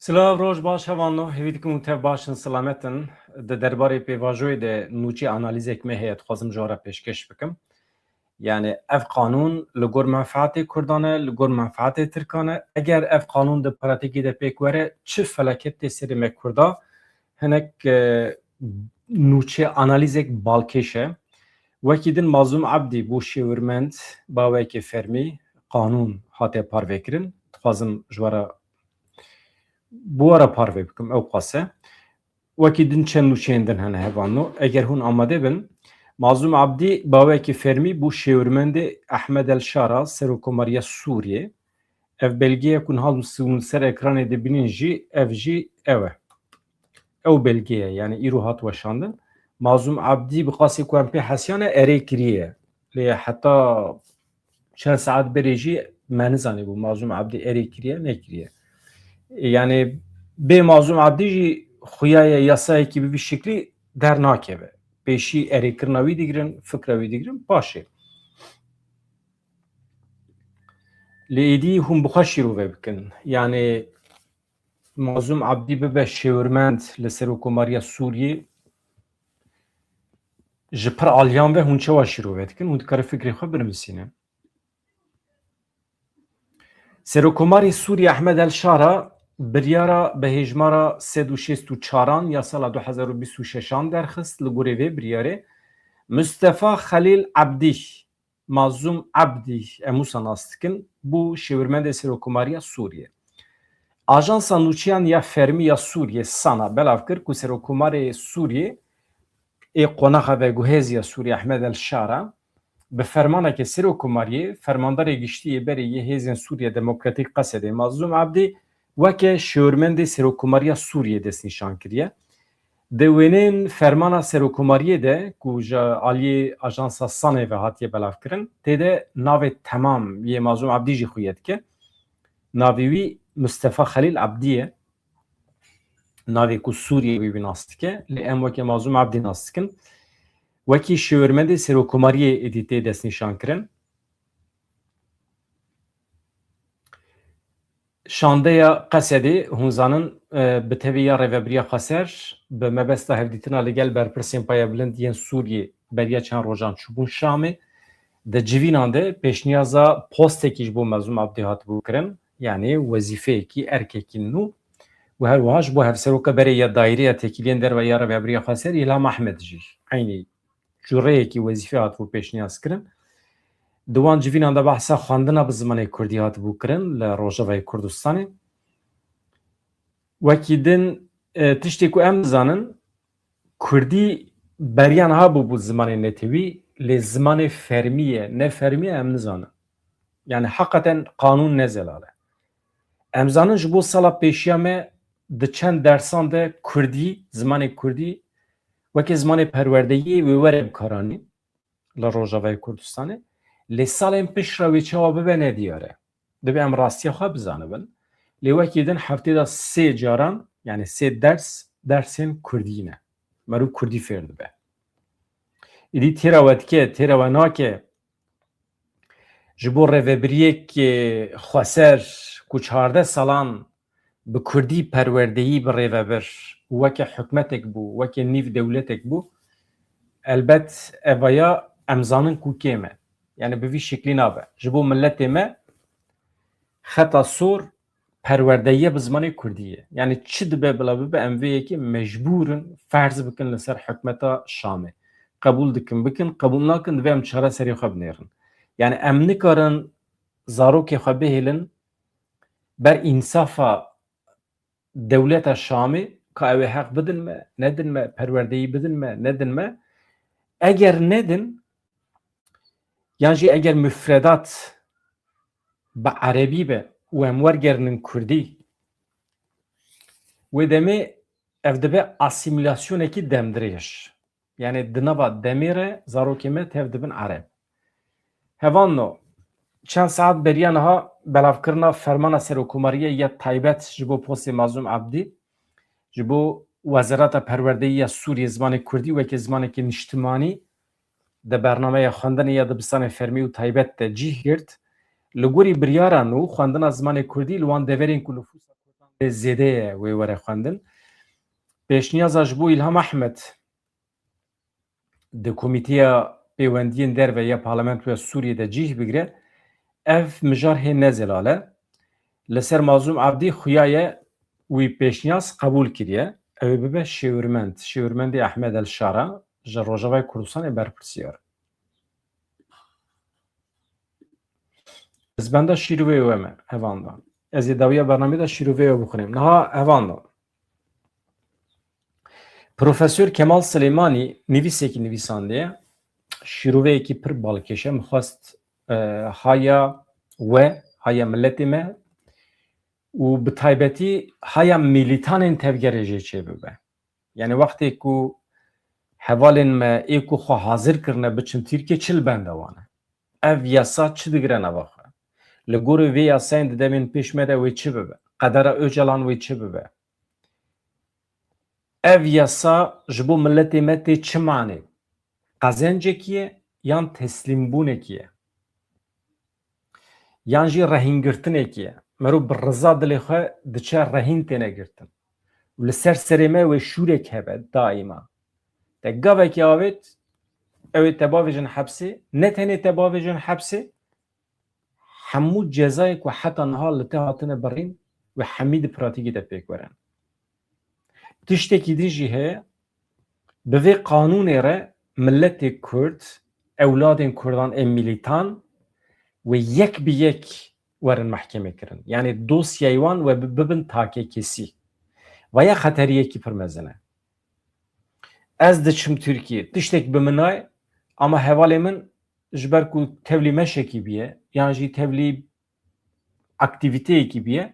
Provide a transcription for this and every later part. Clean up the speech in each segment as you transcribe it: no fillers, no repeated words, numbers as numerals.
Silav roj baş hevanno hevîdikim û tev başin selametin di derbarê pêvajoyê de nûçî analizek me heye dixwazim ji we re pêşkeş bikim. Yani ev qanûn li gor menfaetê Kurdan e, li gor menfaetê Tirkan e. Eger ev qanûn di pratikê de pêk were çi felaketê serê me Kurda hinek nûçe analizek balkêş e. Wekî din Mazlûm Ebdî bû şêwirmend bawekî fermî qanûn hate parvekirin. Dixwazim ji we re bu ara parve bikim ew qase wekî din çend nûçeyên din hene hevanno eger hûn amade bin Mazlûm Ebdî bawekî fermî bû şêwirmendê Ehmed El Şara Serokkomariya Sûriyê ev belgeyek hûn hûn ser ekranê dibînin jî ev jî ew e ew belge ye yani îro hat weşandin Mazlûm Ebdî bi qasê ku em pê hesiyan e erê kiriye lê heta çend saet berê jî me nizanî bû Mazlûm Ebdî erê kiriye nekiriye yani bê Mazlûm Ebdî jî xuyaya yasayekî bi vî şeklî dernakeve pêşî erêkirina wî digirin fikra wî digirin paşê lê êdî hûn bi xwe şîrove bikin yani Mazlûm Ebdî bibe şêwirmend li Serokkomariya Sûriyê ji pir aliyan ve hûn çawa şîrove dikin hûn dikare fikrê xwe binivîsîne Serokkomarê Sûriye Ehmed El Şara biryara bi hêjmara sed û şêst û çaran ya sala 2026 derxist li gorê vê biryarê Mustefa Xelîl Ebdî Mazlûm Ebdî em wisa nas dikin bû şêwirmendê Serokkomariya Sûriyê. Ajansa nûçiyan ya fermî ya Sûriyê Sana belav kir ku Serokkomarê Sûriyê ê qonaxa veguhêziya Sûriye Ehmed El Şara bi fermanekê Serokkomariyê fermandarê giştiyê berê yê Hêzên Sûriya Demokratîk Qesedê Mazlûm Ebdî weke şêwirmendê Serokkomariya Sûriyê destnîşan kiriye. Di wêneyên fermana Serokkomariyê de ku ji aliyê ajansa Sanê ve hatiye belavkirin têde navê temam yê Mazlûm Ebdî jî xuye dike. Navê wî Mustefa Xelîl Ebdî ye. Navê ku Sûriyê wî nas dike lê em weke Mazlûm Ebdî nas dikin. Wekî şêwirmendê Serokkomariyê êdî tê destnîşan kirin. Şandeya Qesedê hûn zanin bi tevî ya Rêveberiya Xweser bi mebesta hevdîtina li gel berpirsên Paya Bilind yên Sûriyê beriya çend rojan çûbûn Şamê di civînan de pêşniyaza postekî ji bo Mazlûm Ebdî hatibû kirin yani wezîfeyekî erkekî nû û her wiha ji bo hevseroka berê ya daîreya têkiliyên derve ya Rêveberiya Xweser İlham Ehmed jî eynî cureyekî wezîfe hatibû pêşniyaz kirin. Di wan civînan de behsa xwandina bi zimanê Kurdî hatibû kirin li Rojavayê Kurdistanê. Wekî din tiştê ku em dizanin Kurdî beriyan habû bû zimanê netewî lê zimanê fermî ye ne fermî ye em nizanin. Yani heqeten qanûn ne zelal e. Em zanin ji bo sala pêşiya me di çend dersan de Kurdî zimanê Kurdî wekî zimanê perwerdeyî wê were bikaranî li Rojavayê Kurdistanê lê salên piştre wê çawa bibe nediyar e. Dibe em rastiya xwe bizanibin. Lê wekî din heftê de sê caran yani sê dersên Kurdî ne. Merû Kurdî fêr dibe. Êdî têra we dike, têra we nake ji bo rêveberiyekê Xweser ku 14 salan bi Kurdî perwerdeyî bi rêvebir û weke hikûmetek bû, weke nîv dewletek bû elbet evaya em zanin ku kêm e. Yani bi vî şeklî nabe. Ji bo milletê me xeta sor perwerdeyiya bi zimanê Kurdî ye. Yani çi dibe bila bibe em vê yekê mecbûrin ferz bikin li ser hikûmeta Şamê. Qebûl dikin bikin, qebûl nakin divê em çareserê xwe binêrin. Yani em nikarin zarokê xwe bihêlin ber însafa dewleta Şamê ka ew ê heq bidin me, nedin me, perwerdeyî bidin me, nedin me. Eger nedin yan jî eger müfredat bi erebî be û em wergerinin Kurdî wê demê ev dibe asîmîlasyonekî demdirêj. Yani di nava demê re zarokê me tev dibin ereb. Hevanno çend saet beriya niha belavkirina fermana Serokkomariyê ya taybet ji bo postê Mazlûm Ebdî ji bo Wezareta Perwerdeyî ya Sûriyê zimanê Kurdî wekî zimanekî niştimanî di bernameya xwendinê ya dibistanê fermî û taybet de cih girt li gorî biryaran û xwendina zimanê Kurdî li wan deverên ku nüfusa Kurdan زیده وی وره خوندن پیشنیازش بو الهام احمد د کمیته پیوندین در و یا پارلمان و سوریه ده جیه بگیره اف مجار هی نزلاله لسر مازوم عبدی خویایه وی پیشنیاز قبول کریه او ببه شیورمند احمد الشارع جر روجاوای کردستان برپرسیار از بنده شیروه اومه هواندان از داویه برنامه دا شیروه او بخونیم نها هواندان پروفسور کمال سلیمانی نویسێکی نویساندەیە شیرۆڤەیەکی پڕ باڵکێشە میخواست هایا we haya milletê me û bi taybetî haya milîtanên tevgerê jê çêbibe. Yani wextê ku hevalên me ê ku xwe hazir kirine biçin Tirkiye çil bende wan e. Ev yasa çi digire nava xwe? Li gorî vê yasayên di demên pêş me de wê çi bibe? Qedera Öcalan wê çi bibe? Ev yasa ji bo milletê me tê çi manê? Qezencekî ye yan teslîmbûnekî ye? Yan jî rehîngirtinekî ye? Merû bi riza dilê xwe diçe rehîn têne girtin. Li ser serê me wê şûrek hebe daîma. Te gavekî avêt ew ê te bavêjin hepsê, ne tenê te bavêjin hepsê, hemû cezayek ku heta niha li te hatine birîn ve hemî di pratikî de pêk werin. Tiştekî din jî heye bi vê qanûnê re milletê Kurd, ewladên Kurdan ên milîtan ve yek bi yek werin mehkeme kirin. Yani dosyayê wan ve bibin takekesî. Vaya xeteriyekî pir mezin e. Ez diçim Tirkiye, tiştek bi min ay ama hevalê min ji ber ku tevlî meşekî biye yan jî tevlî aktiviteyekî biye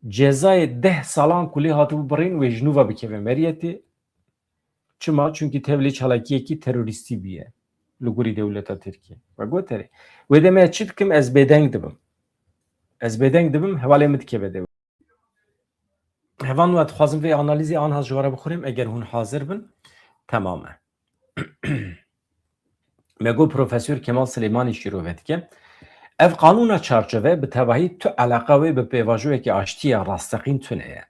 cezayê 10 salan ku lê hatibû birîn wê ji nû ve bikeve meriyetê. Çima? Çünkü tevlî çalakiyekî terorîstî biye li gorî dewleta Tirkiye. Ve goterê. Wê demeye çi dikim ez bêdeng dibim. Ez bêdeng dibim hevalê min dikeve dewlet. Hevan we dixwazim vê analîzê an hez ji we re bixwînim eger hûn hazir bin temam e. Me got Profesör Kemal Silêmanî şîrove dike. Ev qanûna çarçove bi tevahî tu eleqa wê bi pêvajoyekî aştiya rastexîn tune ye.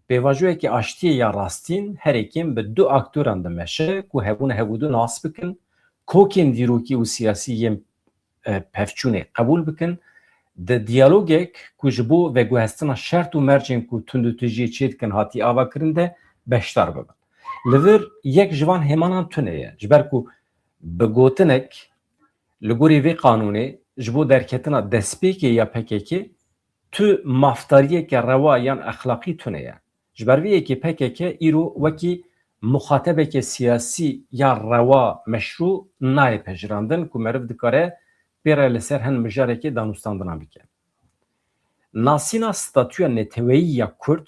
Pêvajoyekî aştiya ya rastîn herêkên bi du aktoran dimeşe ku hebûne hevûdû nas bikin, kokên dîrokî û siyasî yên pevçûnê qebûl bikin, di diyalogek ku ji bo veguhestina şert û mercên ku tund û tujiyê çê dikin hatî avakirin de beşdar bibin. Li vir yek ji van hêmanan tune ye. Ji ber ku bi gotinek li gorî vê qanûnê ji bo derketina destpêkê ya PKK tu maftariyeke rewa yan exlaqî tune ye. Ji ber vê yekê PKK îro wekî muxatebeke siyasî ya rewa meşrû nayê pejirandin ku meriv dikare pêre li ser hin mijarekê danûstandina bike. Nasîna statûya neteweyî ya Kurd,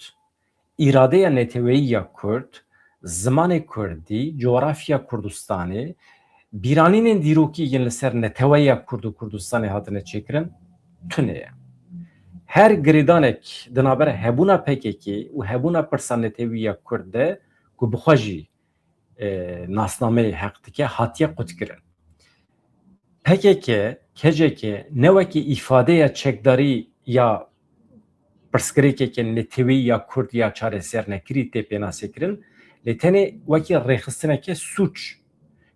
îradeya neteweyî ya Kurd, zimanê Kurdî, coğrafya Kurdistanê, bîranînên dîrokî yên li ser neteweya Kurd û Kurdistanê hatine çêkirin tune ye. Her girêdanek di navbera hebûna PKK û hebûna pirsa netewî ya Kurd de ku bixwe jî nasnameyê heq dike hatiye qutkirin. PKK, KCK ne wekî îfadeya çekdarî ya pirsgirêkeke netewî ya Kurd ya çareser-nekirî tê pênasêkirin, lê tenê wekî rêxistineke sûç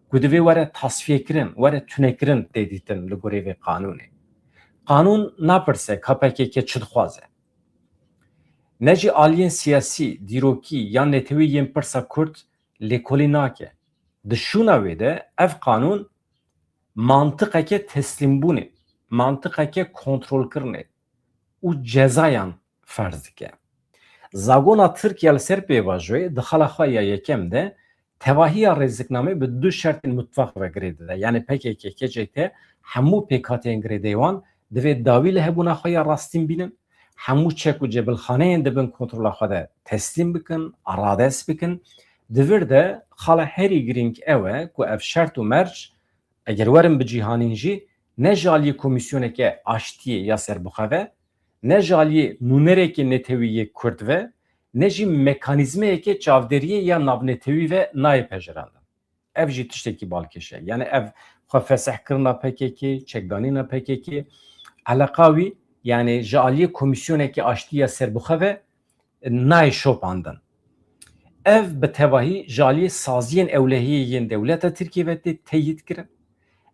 ku divê were tasfiyekirin, were tunekirin tê dîtin li gorî vê qanûnê. Qanûn napirse ka PKK çi dixwaze. Ne jî aliyên siyasî, dîrokî yan netewî yên pirsa Kurd lêkolî nake. Di şûna wê de ev qanûn mantıqeke teslîmbûnê, mantıqeke kontrolkirinê û cezayan ferz dike. Zagona Tirkiye li ser pêvajoyê di xala xwe ya yekem de tevahiya rêziknamê bi du şertên mutfaq vegirê dide. Yani PKK, KCK hemû pêkhatiyên girêdeyê wan divê dawî li hebûna xwe ya rastîn bînin, hemû çek û cebilxaneyên dibin kontrola xwe de teslîm bikin, arades bikin. Di vir de xala herî girîng ew e ku ev şert û merc eger werin bi cîhanîn jî ne ji aliyê komîsyoneke aştiyê ya serbixwe, ne ji aliyê nûnerekê netewî yê Kurd ve ne jî mekanîzmeyeke çavderiyê ya navnetewî ve nayê pejirandin. Ev jî tiştekî balkêş e. Yani ev xwe fesehkirina PKK, çekdanîna PKK, eleqa wî yani ji aliyê komîsyoneke aştî ya serbixwe nay şopandın. Ev bi tevahi jaliye saziyên ewlehiyên dewleta Tirkiye ve teyit kirin.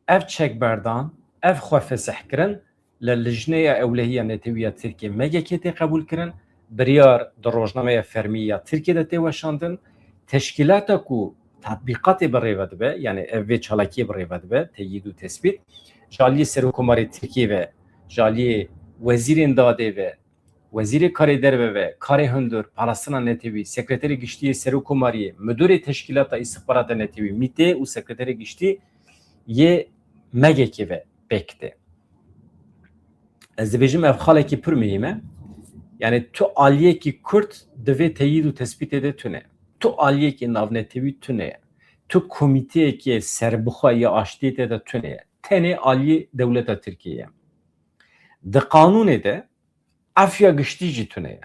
Ev çekberdan, ev xwe fesih kirin, li lijneya ewlehiya Netewîya Tirkiye megekê tê qebûl kirin, biryar di rojnameya fermî ya Tirkiye'de tê weşandin, teşkîlata ku tatbîqatê bi rêve dibe, yani ev vê çalakiyê bi rêve dibe, teyîd û tespît, jaliyê Serokkomarê Tirkiye ve jaliyê wezîrên dadê ve Wezîrê Karê Derve ve Karê Hundur, Palastina Netewî, Sekreterê Giştî Serokkomariyê, Müdürê Teşkîlata İstihbarata Netewî, MİTê û Sekreterê Giştî yê megekê ve pêk. Ez dibêjim ev xalekî pir mühîm e. Yani tu aliyekî Kurd divê teyîd û tespîtê de tune. Tu aliyekî navnetewî tune. Tu komîteyekî serbixwe ya aştiyê te de tune. Tenê aliyê dewleta Tirkiye. Di qanûnê de afya giştî jî tune ye.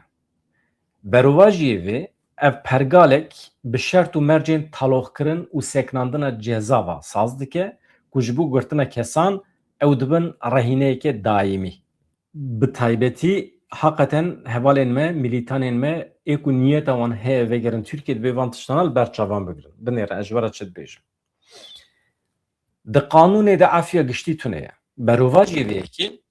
Berovajiyê vê ev pergalek bi şert û mercên taloxkirin û seknandina ceza saz dike ku ji bo girtina kesan ew dibin rehîneyekê daîmî. Bi taybetî heqeten hevalên me, milîtanên me ê ku niyeta wan heye vegerin Tirkiye divê van tiştana li ber çavan bigirin. Binêre ez ji we re çi dibêjim. Di qanûnê de afya giştî tune ye. Berovajiyê vê yekî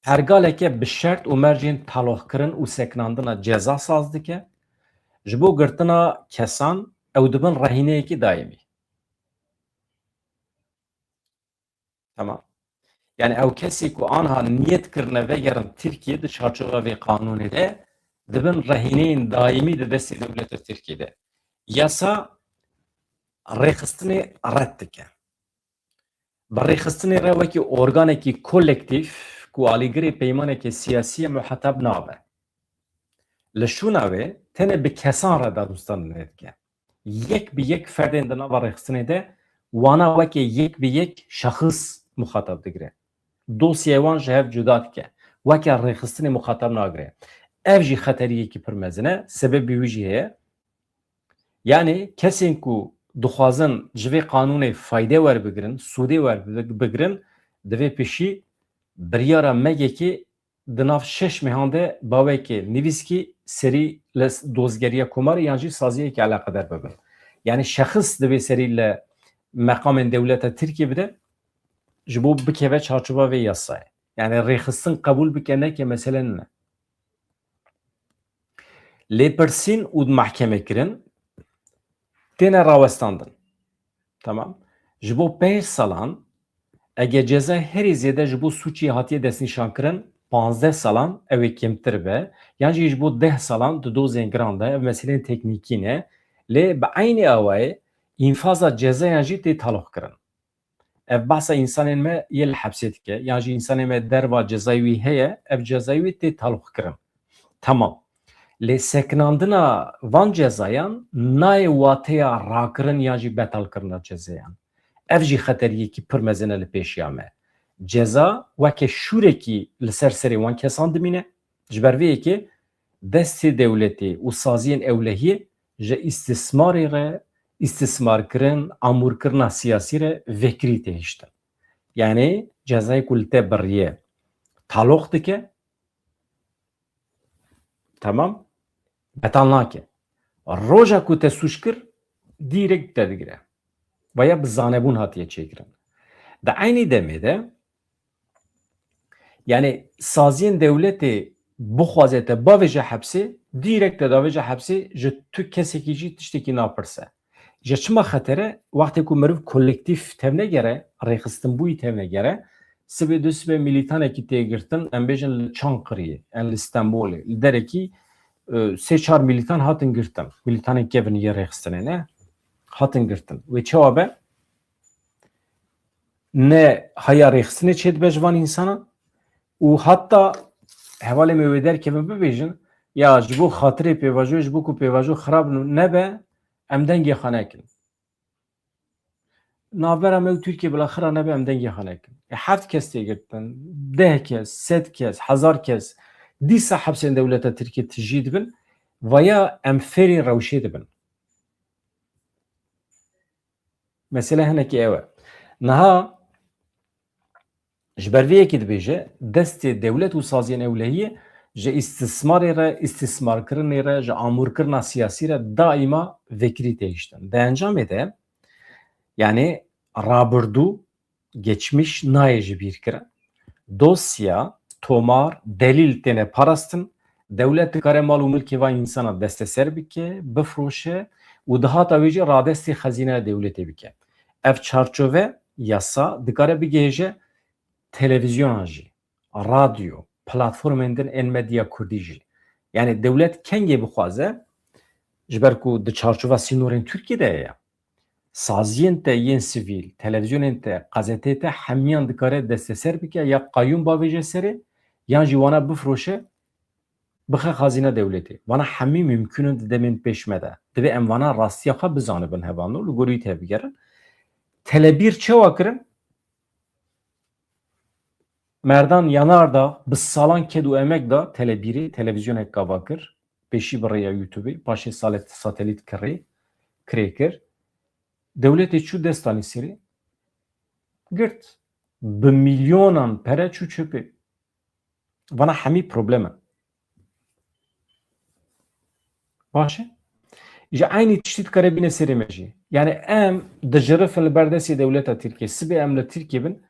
pergaleke bi şert û mercên taloxkirin û seknandina ceza saz dike ji bo girtina kesan ew dibin rehîneyekî daîmî. Tamam. Yani ew kesî ku anha niyet kirine vegerin Tirkiye di çarçova vê qanûnê de dibin rehîneyên daîmî di destê dewleta Tirkiye'de. Yasa rêxistinê red dike. Bi rêxistinê re wekî organekî kolektif ku alîgirê peymanekê siyasî muheteb nabe. Li şûna wê tenê bi kesan re dadostan dike. Yek bi yek ferdên di nava rêxistinê de wana wekî yek bi yek şahis muhateb digire. Dosyayê wan ji hev cuda dike. Weke rêxistinê muhateb nagire. Ev jî xeteriyekî pir mezin e, sebebî wî jî heye. Yani kesên ku dixwazin ji vê qanûnê faydê werbigirin, sûdê werbigirin, divê pêşî biryara megekê di nav 6 mehan de bawekê nivîskî serî li dozgeriya komarê yan jî saziyekî eleqedar bibin. Yani şexis divê serî li meqamên dewleta Tirkiye bide ji bo bikeve çarçova vê yasayê. Yani rêxistin qebûl bike neke meselen ne. Lêpirsîn û mehkemekirin têne rawestandin. Tamam. Ji bo 5 salan eger ceza herî zêde ji bo suçî hatiye destnîşankirin 15 salan ew ê kêmtir be yan jî ji bo 10 salan di dozên giran de ev meselên teknîkî ne lê bi aynî awayê înfaza cezayan jî tê taloxkirin. Ev behsa însanên me yê li hepsê dike yan jî însanê me derva cezayê wî heye ev cezayê wî tê taloxkirin. Tamam. Lê seknandina van cezayan nayê wateya rakirin yan jî betalkirina cezayan. Ev jî xeteriyekî pir mezin e li pêşiya me. Ceza weke şûrekî li ser serê wan kesan dimîne ji ber vê yekê destê dewletê û saziyên ewlehiyê ji îstismarê re îstismarkirin, amûrkirina siyasî re vekirî tê hiştin. Yani cezayê ku li te biriye talox dike, tamam, betal nake. Roja ku te suç kir dîrek te digire. Veya bi zanebûn hatiye çêkirin. Di aynî demê de yani saziyên dewletê bixwaze te bavê ji hepsê dîrek te davê ji hepsê ji tu kesekî jî tiştekî napirse. Ji çima xetere wextê ku meriv kolektif tevnegere, rêxistinbûyî tevnegere, sibê du sibê milîtanekî tê girtin, em bêjin li Çankırıyê, yan li Stenbolê, li derekî 3-4 milîtan hatin girtin. Milîtanên kevin yê rêxistinê ne? Hatin girtin. Wê çawa be? Ne haya rêxistinê çê dibe ji van însanan û hatta hevalê me wê derkevin bibêjin ya ji bo xatirê pêvajoyê ji bo ku pêvajo xirab nebe em dengê xwe nekin. Navbera me û Tirkiye bilaxira nebe em dengê xwe nekin. Heft kes tê girtin, 10 kes, 100 kes, 1000 kes dîsa hepsên dewleta Tirkiye tijî dibin veya em fêrên rewşê dibin. Mesele hinekî ew e. Niha ji ber vê yekê dibêje destê dewlet û saziyên ewlehiyê ji istismarê re, istismarkirinê re, ji amûrkirina siyasî re daîma vekirî tê hiştin. Di encamê de yani rabirdû geçmiş nayê ji bîrkirin. Dosya, tomar, delîl têne parastin, dewlet dikare mal û milkê van însana desteser bike, bifroşe û dihata wê jî radestê xezîneya dewletê bike. Ev çarçove yasa dikare bigêje televizyonan jî, radyo, platformên din ên medya Kurdî jî. Yani dewlet kengê bixwaze ji ber ku di çarçova sînorên Tirkiyeyê de ye. Saziyên te yên sivîl, televizyonên te, gazetê te hemiyan dikare desteser bike ya qayyûm bavêje serê yan jî wana bifroşe bixe xezîna dewletê. Wana hemî mümkün in di demên pêşme de. Divê em wana rastiya xwe bizanibin hevano li gorî te bigerin. Telebîr çawa kirin? Merdan yanar da bi salan ked û emek da telebîrê televizyoneke gava kir. Pêşî bi rêya YouTubeê, paşê salê satelît kirê kir. Dewletê çû destanê serê girt. Bi milyonan pere çû çöpê. Vana hemî problem e. Baş e? Ji aynî tiştî dikare bîne serê me jî. Yani em dijirifin li ber destê dewleta Tirkiye. Sibê em li Tirkiye bin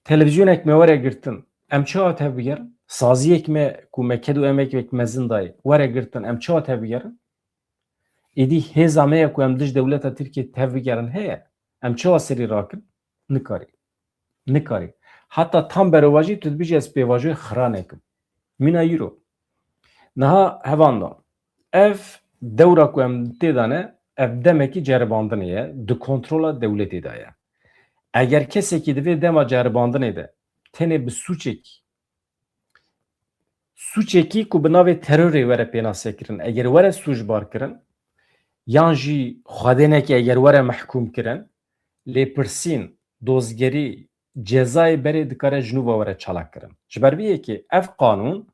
televizyonek me were girtin. Em çawa tev bigerin? Saziyek me ku me ked û emek vek mezin dayê were girtin. Em çawa tev bigerin? Êdî hêza me ye ku em dij dewleta Tirkiye tev bigerin heye. Em çawa serî rakin? Nikarî. Nikarî. Hatta tam berova jî tu dibêjî ez pêvajoyê xira nekim. Mîna îro. Niha hevan da. Ev dewra ku em tê de ne ev demekî ceribandinê ye di kontrola dewletê de ye. Eger kesekî divê dema ceribandinê de tenê bi suçekî ku bi navê terorê were pênasekirin, eger were sûcbar kirin yan jî xwedênekê eger were mehkûm kirin, lêpirsîn, dozgerî, cezayê berê dikare ji nû ve were çalak kirin. Ji ber vê yekê ev qanûn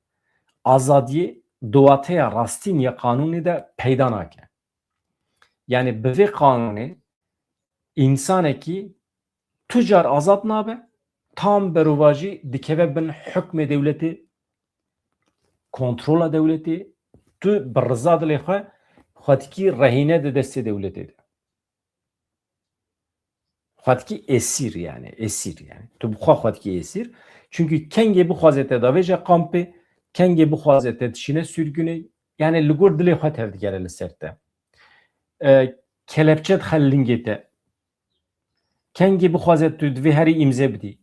azadiyê duwateya rastîn ya qanûnê de peyda nake. Yani bi vê qanûnê însanekî tu car azad nabe, tam berova jî dikeve bin hukmê dewletê, kontrola dewletê, tu bi riza dilê xwe xwedikî rehîne di destê dewletê de. Xwedikî esîr yani, esîr yani. Tu bixwe xwedikî esîr. Çünkü kengê bixwaze te davêje kampê, kengê bixwaze te dişîne sürgünê, yani li gor dilê xwe tev digere li ser te. Kelepçe dixe lingê te. Kengê bixwaze tu divê herî îmze bidî.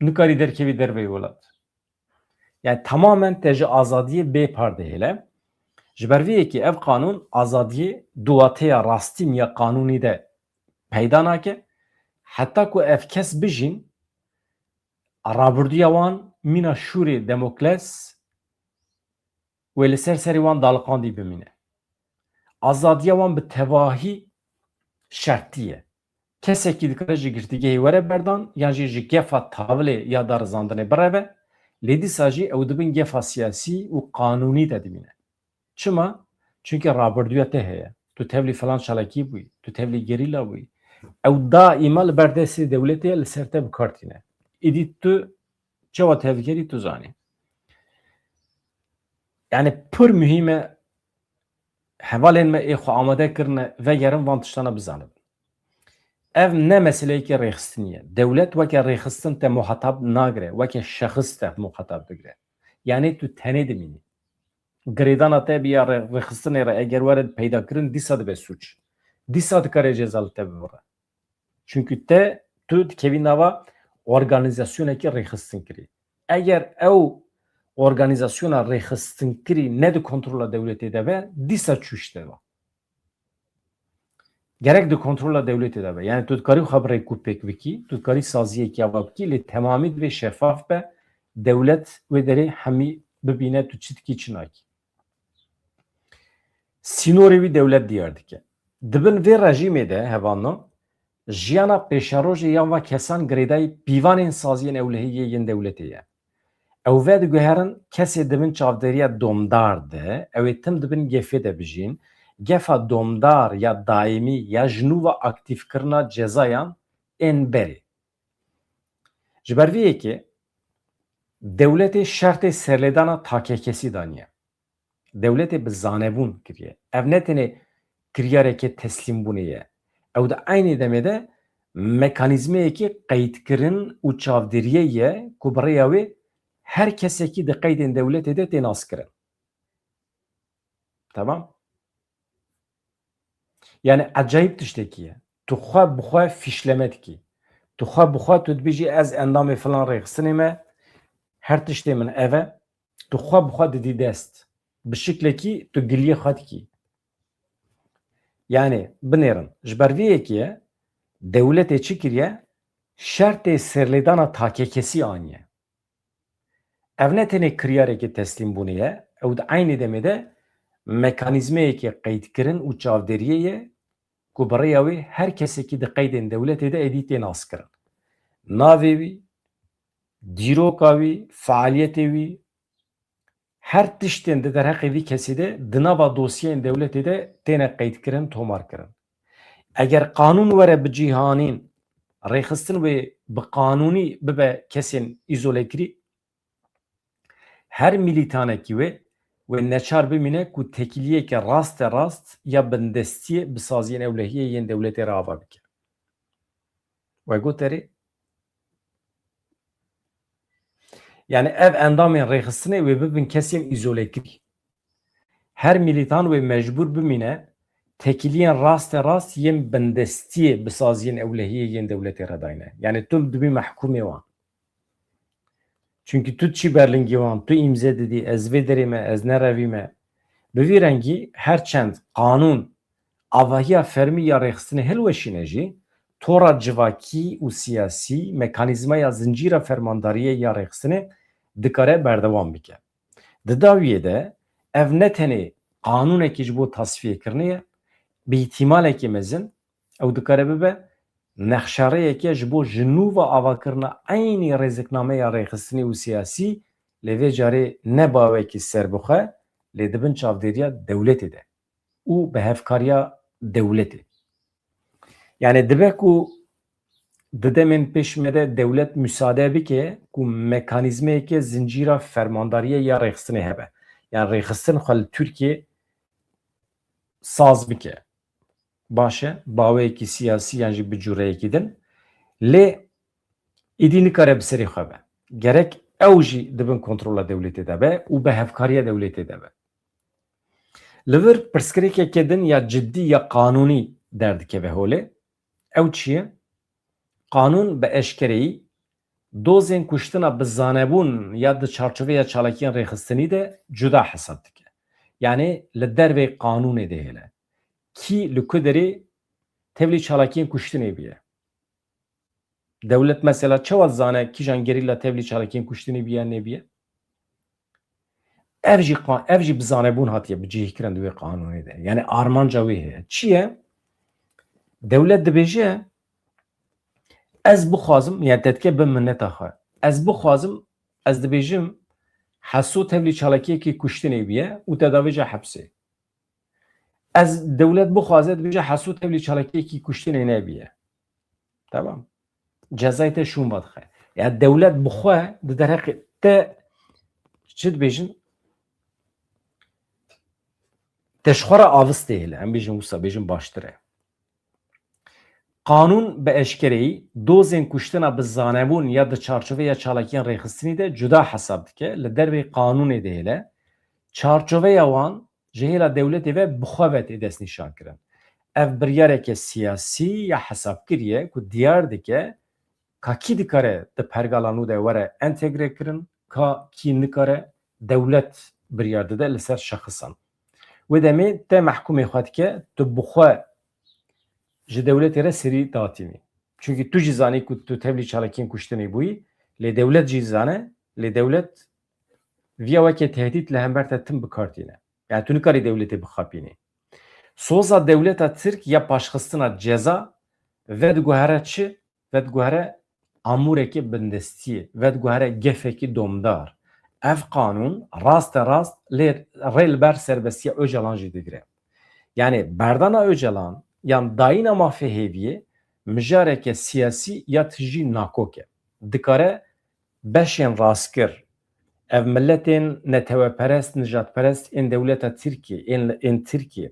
Nikarî derkevî derveyê welat. Yani tamamen te ji azadiyê bêpar dihêle. Ji ber vê yekê ev qanûn azadiyê duwateya rastîn ya qanûnî de peyda nake. Heta ku ev kes bijîn rabirdûya wan mîna şûrê Demokles wê li ser serê wan daliqandî bimîne. Azadiya wan bi tevahî şertî ye. Kesekî dikare ji girtîgehê were berdan yan jî ji gefa tavlê ya darizandinê bireve, lê dîsa jî ew dibin gefa siyasî û qanûnî de dimîne. Çima? Çünkü rabirdûya te heye. Tu tevlî filan çalakî bûyî, tu tevlî gerîla bûyî. Ew daîma li ber destê dewletê li ser te bikartîne. Êdî tu çawa tevgerî tu zanî. Yani pir mühim e hevalên me ê xwe amade kirine vegerin van tiştana bizanin. Ev ne meseleyekî rêxistin ye. Dewlet weke rêxistin te muhetab nagire, weke şexis te muhetab digire. Yani tu tenê dimînî. Girêdana te biya rêxistinê re eger were peyda kirin dîsa dibe suç. Dîsa dikare ceza li te bibire. Çünkü te tu dikevî nava organizasyonekî rêxistin kirî. Eger ew organizasyona rêxistin kirî ne di kontrola dewletê de be, dîsa çûş de be. Gerek di kontrola dewletê de be. Yani tu dikarî xwe bi rêkûpêk bikî, tu dikarî saziyekî ava bikî, lê temamî divê şeffaf be, dewlet wê derê hemî bibîne tu çi dikî çi nakî. Sînorê wî dewlet diyar dike. Dibin vê rejîmê de hevano jiyana pêşerojê yan ve kesan girêdayî pîvanên saziyên ewlehiyê yên dewletê ye. Ew ve diguherin kesê dibin çavdêriya domdar de, ew ê tim dibin gefê de bijîn, gefa domdar ya daîmî ya ji nû ve aktîvkirina cezayan ên berê. Ji ber vê yekê devleti şertê serlêdana takekesî daniye. Devletê bi zanebûn kiriye. Ev ne tenê kiryarekê teslîmbûnê ye. Ew di aynê demê de mekanîzmayekî qeydkirin û çavdêriyê ye ku bi rêya wê her kesekî di qeydên devletê de tê naskirin. Tamam? Yani acayip tiştekî ye. Tu xwe bi xwe fîşleme dikî. Tu xwe bi xwe tu dibêjî ez endamê filan rêxistinê me her tiştê min ev e. Tu xwe bi xwe didî dest. Bi şiklekî tu giliyê xwe dikî. Yani binêrin. Ji ber vê yekî devletê çi kiriye? Şertê serlêdana takekesî aniye. Ev ne tenê kiryarekê teslîmbûnê ye, ew di aynê demê de mekanîzmayekî qeydkirin û çavdêriyê ye ku bi rêya wê her kesekî di qeydên devletê de êdî tê naskirin. Navê wî, dîroka wî, fealiyetê wî, her tiştên di derheqê vî kesî de di nava dosyeyên devletê de têne qeydkirin, tomarkirin. Eger qanûn were bi cîhanîn rêxistin wê bi qanûnî bibe kesên îzolekirî, her milîtanekî wê neçar bimîne ku tekiliyeke rast e rast ya bindestiyê bi saziyên ewlehiyê yên devletê re ava bike. We got erê? Yani ev endamên rêxistinê wê bibin kesên îzolekirî. Her milîtan wê mecbûr bimîne tekiliyên rast e rast yên bindestiyê bi saziyên ewlehiyê yên devletê re dayne. Yani tu dibî mehkûmê wan. Çünkü tu çi berlingî wan, tu îmze didî, ez vê derê me, ez nerevîme. Bi vî rengî herçend qanûn avahiya fermî ya rêxistinê hilweşîne jî, tora civakî û siyasî mekanîzmaya zincîra fermandariyê ya rêxistinê dikare berdewam bike. Di dawiyê de ev ne tenê qanûnekî ji bo tasfiyêkirinê ye, bi îhtîmalekî mezin ew dikare bibe nexşareyeke ji bo ji nûva avakirina aynî rêziknameya rêxistinê û siyasî lê vê carê ne bawekî serbixwe lê dibin çavdêriya dewletê de û bi hevkariya dewletê. Yani dibe ku di demên pêş me de dewlet müsaade bike ku mekanîzmeyeke zincîra fermandariyê ya rêxistinê hebe. Yani rêxistin xwe li Tirkiye saz bike. Baş e, baweyekî siyasî yan jî bi cûreyekî din. Lê êdî nikare bi serê xwe be. Gerek ew jî dibin kontrola dewletê de be û bi hevkariya dewletê de be. Li vir pirsgirêkeke din ya ciddî ya qanûnî derdikeve holê. Ew çi ye? Qanûn bi eşkereyî dozên kuştina bi zanebûn ya di çarçoveya çalakiyên rêxistinî de cuda hesab dike. Yani li dervê qanûnê de hele. Kî li ku derê tevlî çalakiyên kuştinê biye. Devlet mesela çawa zane kîjan gerîla tevlî çalakiyên kuştinê biye nebiye? Ev jî bi zanebûn hatiye bi cihîkirin di wê qanûnê de. Yani armanca wê heye. Çi ye? Devlet dibêje ez bixwazim ya tetke bi minneta xwe. Ez bixwazim ez dibêjim hesû tevlî çalakiyekî kuştinê biye û te davêje hepsê. Ez devlet bixwaze dibêje hesû tevlî çalakiyekî kuştinê nebiye. Tamam. Cezayê te şûn vadixe. Ya devlet bi xwe di derheqê te çi dibêjin? Te ji xwe re avistê hele. Em bêjin wisa bêjin baştir e. Qanûn bi eşkereyî dozên kuştina bi zanebûn ya di çarçoveya çalakiyên rêxistinî de cuda hesab dike. Li dervê qanûnê de hele çarçoveya wan ji hêla dewletê ve bi xwe ve tê destnîşan kirin. Ev biryareke siyasî ya hesabkir ye ku diyar dike ka kî dikare di pergala nû de were entegre kirin, ka kî nikare dewlet biryar dide li ser şexisan. Wê demê te mehkûmê xwe dike tu bi xwe ji dewletê re serî datînî. Çünkü tu jî zanî ku tu tevlî çalakiyên kuştinê bûyî, lê dewlet jî zane, lê dewlet viya weke tehdît li hember te tim bikartîne. Yani tu nikarî dewletê bixapînî. Soza dewleta Tirk ya paşxistina ceza ve diguhere çi? Ve diguhere amûrekî bindestiyê, ve diguhere gefekî domdar. Ev qanûn rast rast lê rê li ber serbestiya Öcalan jî digire. Yani berdana Öcalan yan dayîna mafê hêviyê mijareke siyasî ya tijî nakok e. Dikare beşên rastkir ev milletên neteweperest, nijadperest ên dewleta Tirkiye, ên Tirkiye,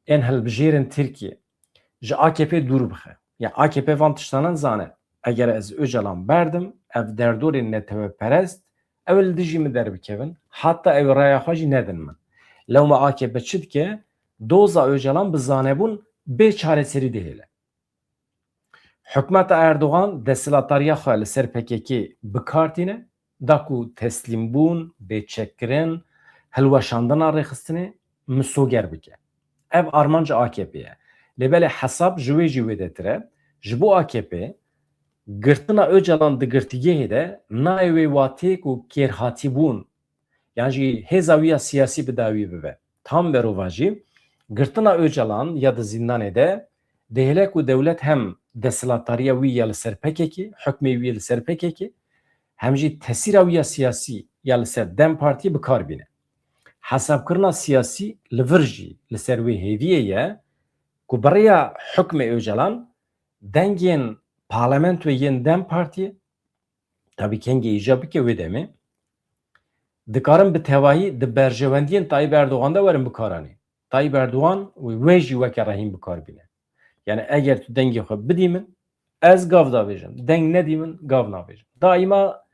ên hilbijêrên Tirkiye ji AKP dûr bixe. Ya AKP van tiştanan zane. Eger ez Öcalan berdim, ev derdorên neteweperest ew li dijî min derbikevin, hatta ew raya xwe jî nedin min. Lewma AKP çi dike? Doza Öcalan bi zanebûn bê çareserî dihêle. Hikûmeta Erdogan desthilatariya xwe li ser PKK bikartîne, da ku teslîmbûn, bêçekkirin, hilweşandina rêxistinê misoger bike. Ev armanca AKP ye. Lêbelê hesab ji wê jî wêdetir e. Ji bo AKP girtina Öcalan di girtîgehê de nayê wê watê ku kêrhatîbûn yan jî hêza wî ya siyasî bi dawî bibe. Tam berova jî girtina Öcalan ya di zindanê de dihêle ku dewlet hem desthilatariya wî ya li ser PKK, hukmê wî li ser PKK, hem jî tesîra wî ya siyasî ya li ser Dem Partiyê bikar bîne. Hesabkirina siyasî li vir jî li ser wê hêviyê ye ku birêya hukmê Öcalan dengên parlamentoyê yên Dem Partiyê tabî kengê îja bike wê demê dikarin bi tevahî di berjewendiyên Tayyip Erdogan de werin bikaranê. Tayyip Erdogan wê jî weke rehîn bikar bîne. Yani eger tu dengê xwe bidî min, ez gav davêjim. Deng nedî min, gav navêjim. Daîma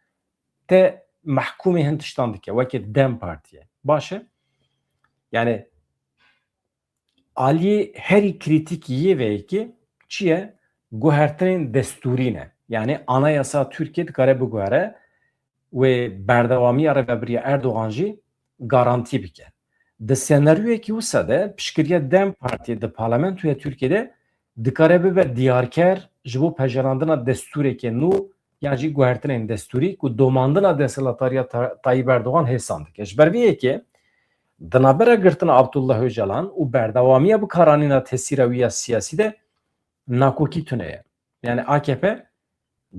te mehkûmê hin tiştan dike, wekî Dem Partiye. Baş e? Yani aliyê herî krîtîk yê veyekî çi ye? Guhertinên destûrî ne. Yani Anayasa Türkiye dikare biguhere wê berdewamiya rêveberiya Erdogan jî garantî bike. Di senaryoyekî wisa de piştgiriya Dem Partiye di parlamentoya Türkiye'de dikare bibe diyarker ji bo pejerandina destûrekê nû yan jî guhertinên destûrî ku domandina desthilatariya Tayyip Erdogan hêsan dike. Ji ber vê yekê di navbera girtina Abdullah Öcalan û berdewamiya bikaranîna tesîra wî ya siyasî de nakokî tune ye. Yani AKP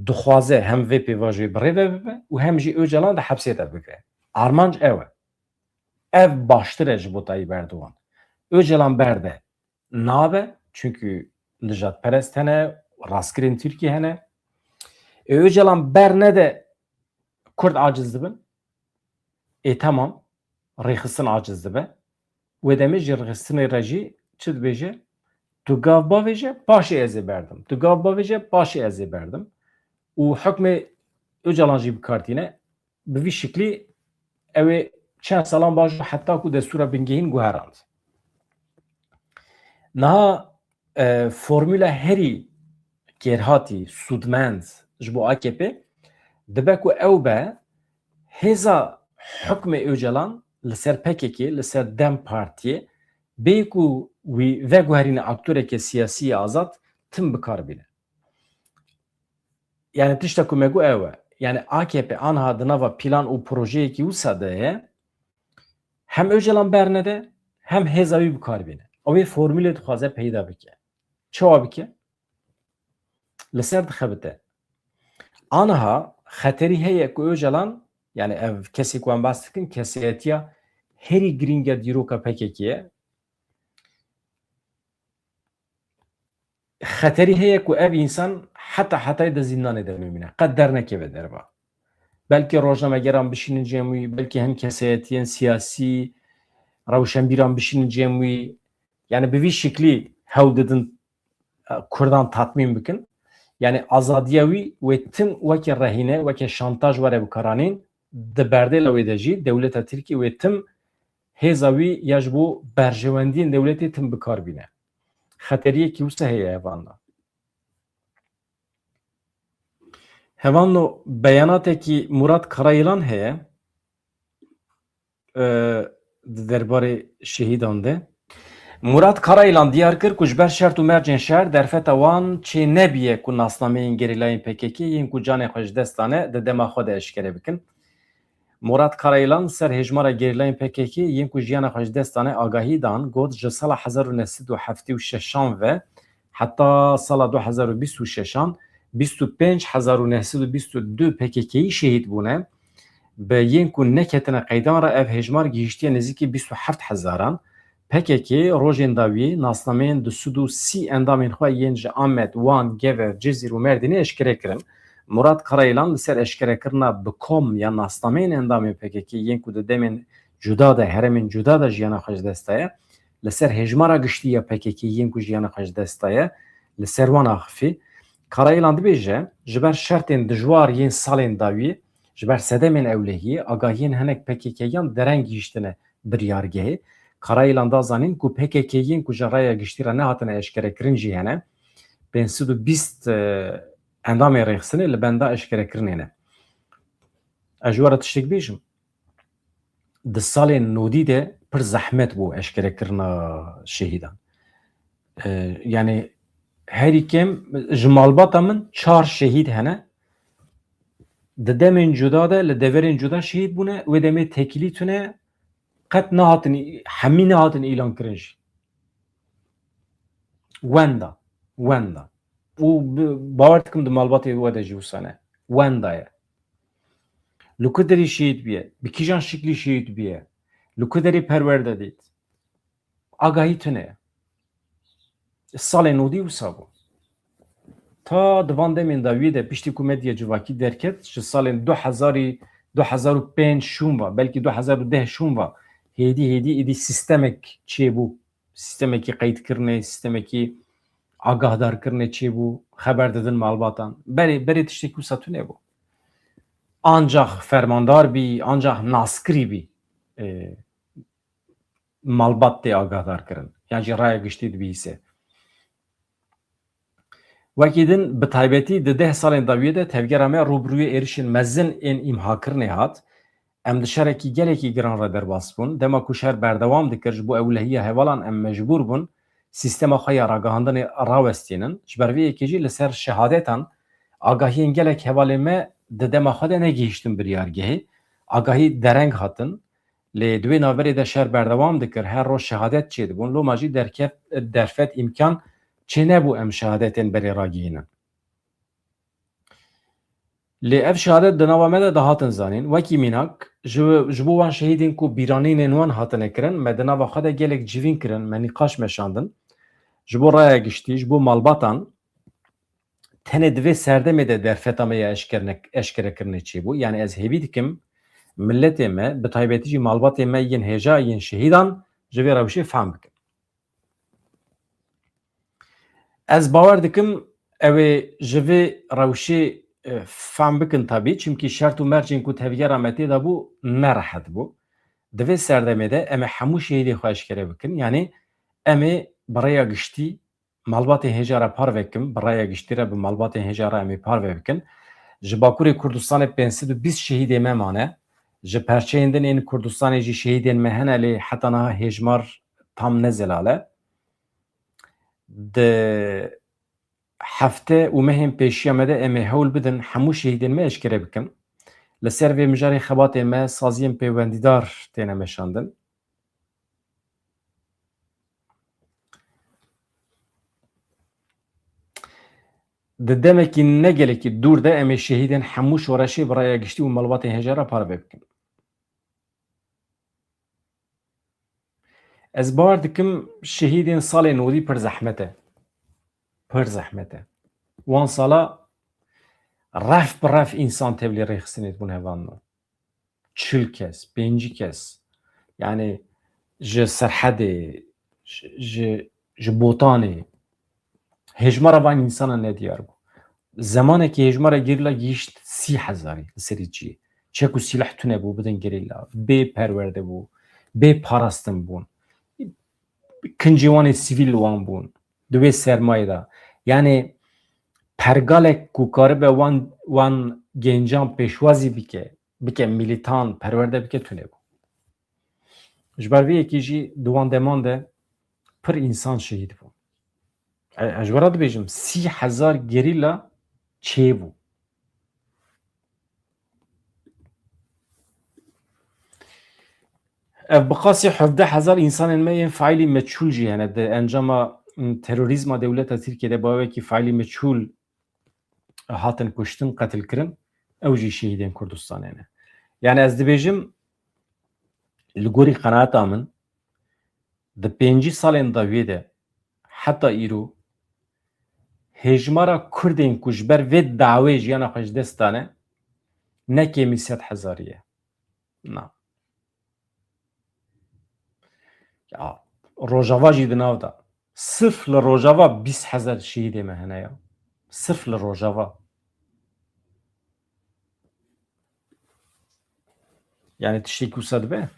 dixwaze hem vê pêvajiyê bi rêve bibe û hem jî Öcalan di hepsê de bike. Armanc ew e. Ev baştir e ji bo Tayyip Erdogan. Öcalan berde nabe çünkü nijadperest hene, rastkirên Tirkiye hene. Öcalan ber ne de Kurd aciz dibin. Tamam. Rêxistin aciz dibe. Wê demê ji rêxistinê re jî çi dibêje? Tu gav bavêje, paşê ez ê berdim. Tu gav bavêje, paşê ez ê berdim. û hukmê Öcalan jî bikartîne bi vî şiklî ew ê çend salan baş heta ku destûra bingehîn guherand. Niha formûla herî kêrhatî sûdmend ji bo AKP dibe ku ew be hêza hukmê Öcalan li ser PKK, li ser Dem Partiyê bê ku wî veguherîne aktöreke siyasî azad tim bikar bîne. Yani tişta ku me got ew e. Yani AKP anha di nava plan û projeyekî wisa de ye hem Öcalan bernede hem hêza wî bikar bîne. Ew ê formûlê dixwaze peyda bike. Çawa bike? Li ser dixebite. Anha xeterî heye ku Öcalan yani ev kesî ku em bas dikin kesiyetiya herî giring ya dîroka PKK ye. Xeterî heye ku ev însan heta de zindanê de bimîne. Qet dernekeve derva. Belki rojnamegeran bişînin cem wî, belki hem kesiyetiyên siyasî, rewşenbîran bişînin cem wî. Yani bi vî şiklî hewl didin Kurdan tatmîn bikin. Yani azadiya wî wê tim weke rehîne, weke şantaj were bikaranîn di berdêla wê de jî dewleta Tirkiye wê tim hêza wî ya ji bo berjewendiyên dewletê tim bikar bîne. Xeteriyekî wisa heye hevan da. Hevan o beyanateki Murat Karayılan heye di derbarê şehîdan de. Murat Karayılan diyar kir ku ji ber şert û mercên şer derfeta wan çê nebiye ku nasnameyên gerîlayên PKK yên ku canê xwe ji dest dane di dema xwe de eşkere bikin. Murat Karayılan ser hejmara gerîlayên PKK yên ku jiyana xwe ji dest dane agahî dan got ji sala 1976 ve heta sala 2026 25922 PKK'yî şehîd bûne. Bi yên ku neketine qeydan re ev hejmar gihîştiye nêzîkî 27000 PKK rojên dawiyê nasnameyên di Sûd û 30 endamên xwe yên ji Amed, Wan, Gever, Cizîr û Merdînê eşkere kirin. Murat Karayılan li ser eşkerekirina bi kom ya nasnameyên endamê PKK yên ku di demên cuda da heremên cuda da jiyana xwe ji dest daye li ser hejmara giştî ya PKK yên ku jiyana xwe ji dest daye li ser wan axivî Karayılan dibêje ji ber şertên dijwar yên salên dawî ji ber sedemên ewlehiyê agahiyên hinek PKK'yan dereng gihîştine biryargehê Karayılan da zanîn ku PKK'yên ku ji raya giştî re nehatine eşkerekirin jî hene bên 120 endamê rêxistinê li benda eşkerekirinê ne. Ez ji we re tiştek bêjim. Di salên nodî de pir zehmet bû eşkerekirina şehîdan. Yani herî kêm ji malbata min 4 şehîd hene. Di demên cuda de li deverên cuda şehîd bûne wê demê tekilî tune qet nehatin hemî nehatin îlan kirin jî. Wenda. û bawer dikim di malbatê we de jî wisa ne. Wenda ye. Li ku derî şehîd bîye, bi kîjan şiklî şehîd bîye, li ku derî perwerde dît. Agahî tune ye. Salên nodî wisa bû. Ta di van demên de wî de piştî ku medya civakî derket ji salên 2005 şûn va belkî 2010 şûn va hêdî êdî sistemek çêbû. Sistemekî qeydkirinê, sistemekî agahdarkirinê çêbû, xeber didin malbatan. Berê tiştekî wisa tune bû. Ancak fermandar bî, ancak naskirî bî malbat tê agahdar kirin. Yani jî raya giştî dibîse. Wekî din bi taybetî di 10 salên dawiyê de tevgera me rûbirûyê êrişên mezin ên îmhakirinê hat. Em di şerekî gelekî giran re derbas bûn. Dema ku şer berdewam dikir ji bo ewlehiya hevalan em mecbûr bûn sîstema xwe ya ragihandinê rawestînin. Ji ber vê yekê jî li ser şehadetan agahiyên gelek hevalê me di dema xwe de negihîştin biryargehê. Agahî dereng hatin. Lê di wê naverê de şer berdewam dikir her roj şehadet çê dibûn. Loma jî derfet îmkan çê nebû em şehadetên berê ragihînin. Lê ev şehadet di nava me de dihatin zanîn. Wekî mînak ji bo wan şehîdên ku bîranînên wan hatine kirin me di nava xwe de gelek civîn kirin, me nîqaş meşandin. Ji bo raya giştî, ji bo malbatan tenê divê serdemê de derfeta me ya eşkerekirinê çêbû. Yani ez hêvî dikim milletê me bi taybetî jî malbatê me yên hêja yên şehîdan ji vê rewşê fehm bikin. Ez bawer dikim ew ê ji vê rewşê fehm bikin tabî çimkî şert û mercên ku tevgera me tê de bû nerehet bû. Di vê serdemê de em ê hemû şehîdê xwe eşkere bikin. Yani em ê bi raya giştî malbatên hêja re par vekim, bi raya giştî re bi malbatên hêja re em ê par vebikin. Ji Bakurê Kurdistanê 520 şehîdê me mane. Ji perçeyên din ên Kurdistanê jî şehîdên me hene lê heta niha hêjmar tam ne zelale. Di hefte û mehên pêşiya me de em ê hewl bidin hemû şehîdên me eşkere bikin. Li ser vê mijarê xebatê me saziyên peywendîdar têne meşandin. Di demekî ne gelekî dûr de em ê şehîdên hemû şoreşê bi raya giştî û malbatên hêja re par vebikin. Ez bawer dikim şehîdên salê nodî pir zehmet e. Pir zehmet e. Wan sala ref bi ref însan tevlî rêxistinê dibûn hevan me. 40 kes, 5 kes. Yani ji serhedê, ji botanê hêjmara van însanan nediyar bû. Zemanekî hêjmara gerîla gihîşt 30,000 li serî ciyê. Çek û sîleh tune bû bidin gerîla. Bê perwerde bû, bê parastin bûn. Kincî wanê sivîl wan bûn. Di wê sermayê de. Yani pergalek ku karibe wan gencan pêşwazî bike militan perwerde bike tune bû. Ji ber vê yekê jî di wan deman de pir însan şehîd bûn. Ez ji we re dibêjim 30,000 gerîla çê bû. Ev bi qasî 17,000 însanên me yên faîlî meçhûl jî hene di encama terorîzma dewleta Tirkiyeyê de bawekî faîlî meçhûl hatin kuştin, qetilkirin ew jî şehîdên Kurdistanê ne. Yani ez dibêjim li gorî qenaeta min di 5 salên dawiyê de heta îro hejmara Kurdên ku ji ber vê dawê jiyana xwe ji dest dane ne kêmî 100,000 ye. Na. Ya Rojava jî di nav da. Sirf li Rojava 20,000 şehîdê me hene ya. Sirf li Rojava. Yani tiştê ku se dibe?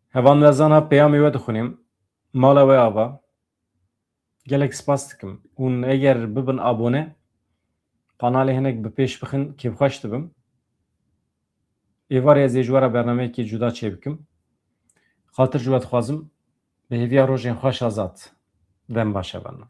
Hevan wezana peyamê we dixwînim. Mala we ava. Gelek spas dikim. Hûn eger bibin abone, kanalê hinek bi pêş bixin kêfxweş dibim. Êvarê ez ê ji we re bernameyekê cuda çê bikim. Xatir ji we dixwazim bi hêviya rojên xweş azad. Dem baş e bana.